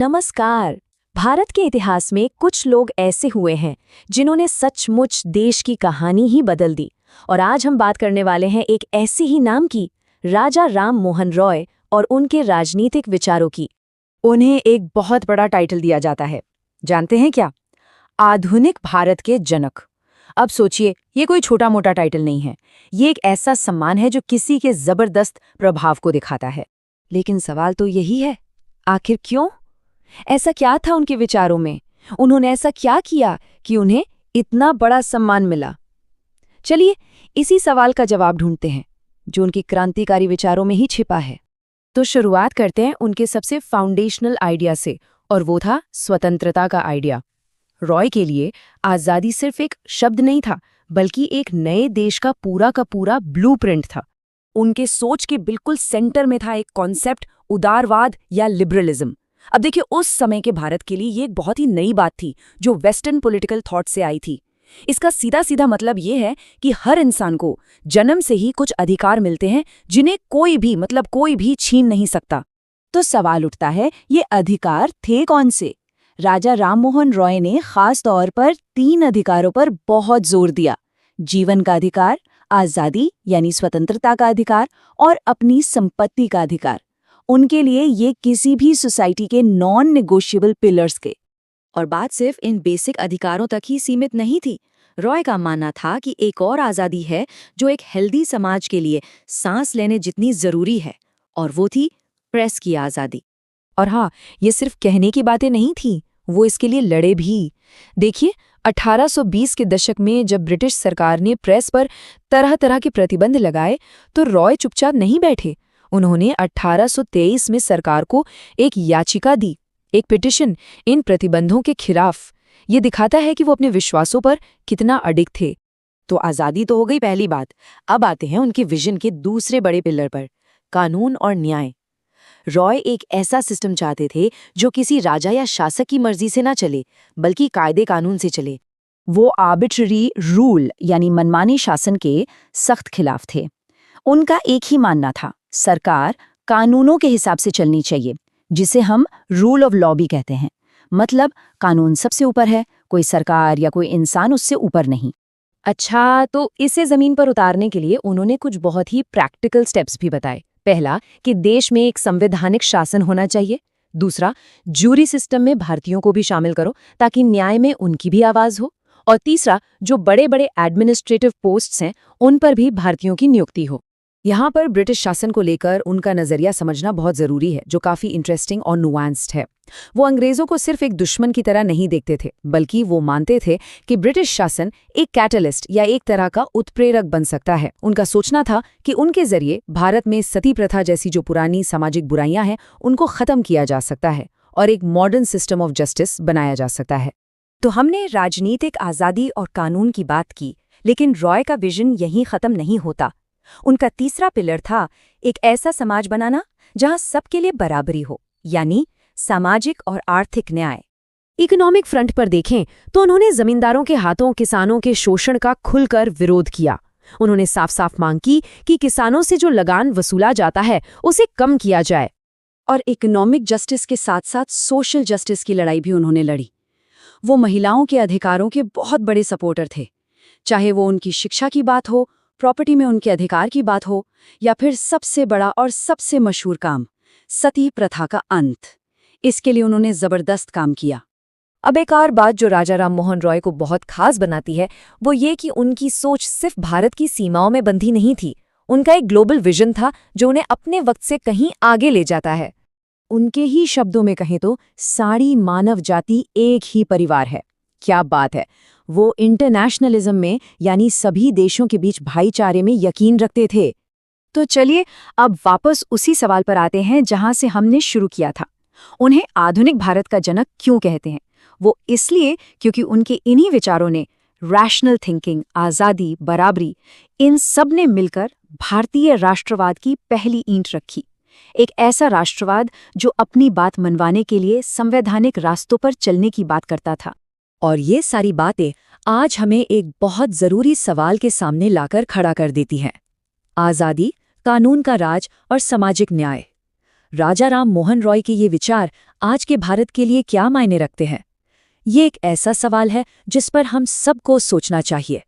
नमस्कार। भारत के इतिहास में कुछ लोग ऐसे हुए हैं जिन्होंने सचमुच देश की कहानी ही बदल दी। और आज हम बात करने वाले हैं एक ऐसे ही नाम की, राजा राम मोहन रॉय और उनके राजनीतिक विचारों की। उन्हें एक बहुत बड़ा टाइटल दिया जाता है, जानते हैं क्या? आधुनिक भारत के जनक। अब सोचिए, ये कोई छोटा मोटा टाइटल नहीं है। ये एक ऐसा सम्मान है जो किसी के जबरदस्त प्रभाव को दिखाता है। लेकिन सवाल तो यही है, आखिर क्यों? ऐसा क्या था उनके विचारों में? उन्होंने ऐसा क्या किया कि उन्हें इतना बड़ा सम्मान मिला? चलिए इसी सवाल का जवाब ढूंढते हैं, जो उनकी क्रांतिकारी विचारों में ही छिपा है। तो शुरुआत करते हैं उनके सबसे फाउंडेशनल आइडिया से, और वो था स्वतंत्रता का आइडिया। रॉय के लिए आज़ादी सिर्फ एक शब्द नहीं था, बल्कि एक नए देश का पूरा ब्लूप्रिंट था। उनके सोच के बिल्कुल सेंटर में था एक कॉन्सेप्ट, उदारवाद या लिबरलिज्म। अब देखिए, उस समय के भारत के लिए ये एक बहुत ही नई बात थी, जो वेस्टर्न पॉलिटिकल थॉट से आई थी। इसका सीधा सीधा मतलब ये है कि हर इंसान को जन्म से ही कुछ अधिकार मिलते हैं, जिन्हें कोई भी छीन नहीं सकता। तो सवाल उठता है, ये अधिकार थे कौन से? राजा राममोहन रॉय ने खास तौर पर 3 अधिकारों पर बहुत जोर दिया: जीवन का अधिकार, आजादी यानी स्वतंत्रता का अधिकार, और अपनी संपत्ति का अधिकार। उनके लिए ये किसी भी सोसाइटी के नॉन नेगोशिएबल पिलर्स के। और बात सिर्फ इन बेसिक अधिकारों तक ही सीमित नहीं थी। रॉय का मानना था कि एक और आज़ादी है जो एक हेल्दी समाज के लिए सांस लेने जितनी जरूरी है, और वो थी प्रेस की आज़ादी। और हाँ, ये सिर्फ कहने की बातें नहीं थी, वो इसके लिए लड़े भी। देखिए, 1820 के दशक में जब ब्रिटिश सरकार ने प्रेस पर तरह तरह के प्रतिबंध लगाए, तो रॉय चुपचाप नहीं बैठे। उन्होंने 1823 में सरकार को एक याचिका दी, एक पिटिशन, इन प्रतिबंधों के खिलाफ। ये दिखाता है कि वो अपने विश्वासों पर कितना अडिग थे। तो आज़ादी तो हो गई पहली बात। अब आते हैं उनके विजन के दूसरे बड़े पिलर पर, कानून और न्याय। रॉय एक ऐसा सिस्टम चाहते थे जो किसी राजा या शासक की मर्जी से ना चले, बल्कि कायदे कानून से चले। वो आर्बिट्ररी रूल यानी मनमानी शासन के सख्त खिलाफ थे। उनका एक ही मानना था, सरकार कानूनों के हिसाब से चलनी चाहिए, जिसे हम रूल ऑफ लॉ भी कहते हैं। मतलब कानून सबसे ऊपर है, कोई सरकार या कोई इंसान उससे ऊपर नहीं। अच्छा, तो इसे जमीन पर उतारने के लिए उन्होंने कुछ बहुत ही प्रैक्टिकल स्टेप्स भी बताए। पहला, कि देश में एक संवैधानिक शासन होना चाहिए। दूसरा, जूरी सिस्टम में भारतीयों को भी शामिल करो ताकि न्याय में उनकी भी आवाज हो। और तीसरा, जो बड़े बड़े एडमिनिस्ट्रेटिव पोस्ट्स हैं, उन पर भी भारतीयों की नियुक्ति हो। यहाँ पर ब्रिटिश शासन को लेकर उनका नजरिया समझना बहुत जरूरी है, जो काफी इंटरेस्टिंग और नुआंस्ड है। वो अंग्रेजों को सिर्फ एक दुश्मन की तरह नहीं देखते थे, बल्कि वो मानते थे कि ब्रिटिश शासन एक कैटलिस्ट या एक तरह का उत्प्रेरक बन सकता है। उनका सोचना था कि उनके जरिए भारत में सती प्रथा जैसी जो पुरानी सामाजिक बुराइयां हैं, उनको खत्म किया जा सकता है और एक मॉडर्न सिस्टम ऑफ जस्टिस बनाया जा सकता है। तो हमने राजनीतिक आज़ादी और कानून की बात की, लेकिन रॉय का विजन यहीं खत्म नहीं होता। उनका तीसरा पिलर था एक ऐसा समाज बनाना जहां सबके लिए बराबरी हो, यानी सामाजिक और आर्थिक न्याय। इकोनॉमिक फ्रंट पर देखें तो उन्होंने जमींदारों के हाथों किसानों के शोषण का खुलकर विरोध किया। उन्होंने साफ साफ मांग की कि किसानों से जो लगान वसूला जाता है उसे कम किया जाए। और इकोनॉमिक जस्टिस के साथ साथ सोशल जस्टिस की लड़ाई भी उन्होंने लड़ी। वो महिलाओं के अधिकारों के बहुत बड़े सपोर्टर थे, चाहे वो उनकी शिक्षा की बात हो, प्रॉपर्टी में उनके अधिकार की बात हो, या फिर सबसे बड़ा और सबसे मशहूर काम, सती प्रथा का अंत। इसके लिए उन्होंने जबरदस्त काम किया। अब एक और बात जो राजा राममोहन रॉय को बहुत खास बनाती है, वो ये कि उनकी सोच सिर्फ भारत की सीमाओं में बंधी नहीं थी। उनका एक ग्लोबल विजन था जो उन्हें अपने वक्त से कहीं आगे ले जाता है। उनके ही शब्दों में कहें तो सारी मानव जाति एक ही परिवार है। क्या बात है! वो इंटरनेशनलिज्म में, यानी सभी देशों के बीच भाईचारे में यकीन रखते थे। तो चलिए अब वापस उसी सवाल पर आते हैं जहां से हमने शुरू किया था। उन्हें आधुनिक भारत का जनक क्यों कहते हैं? वो इसलिए क्योंकि उनके इन्हीं विचारों ने रैशनल थिंकिंग, आज़ादी, बराबरी, इन सब ने मिलकर भारतीय राष्ट्रवाद की पहली ईंट रखी। एक ऐसा राष्ट्रवाद जो अपनी बात मनवाने के लिए संवैधानिक रास्तों पर चलने की बात करता था। और ये सारी बातें आज हमें एक बहुत जरूरी सवाल के सामने लाकर खड़ा कर देती हैं: आज़ादी, कानून का राज और सामाजिक न्याय। राजा राम मोहन रॉय के ये विचार आज के भारत के लिए क्या मायने रखते हैं? ये एक ऐसा सवाल है जिस पर हम सबको सोचना चाहिए।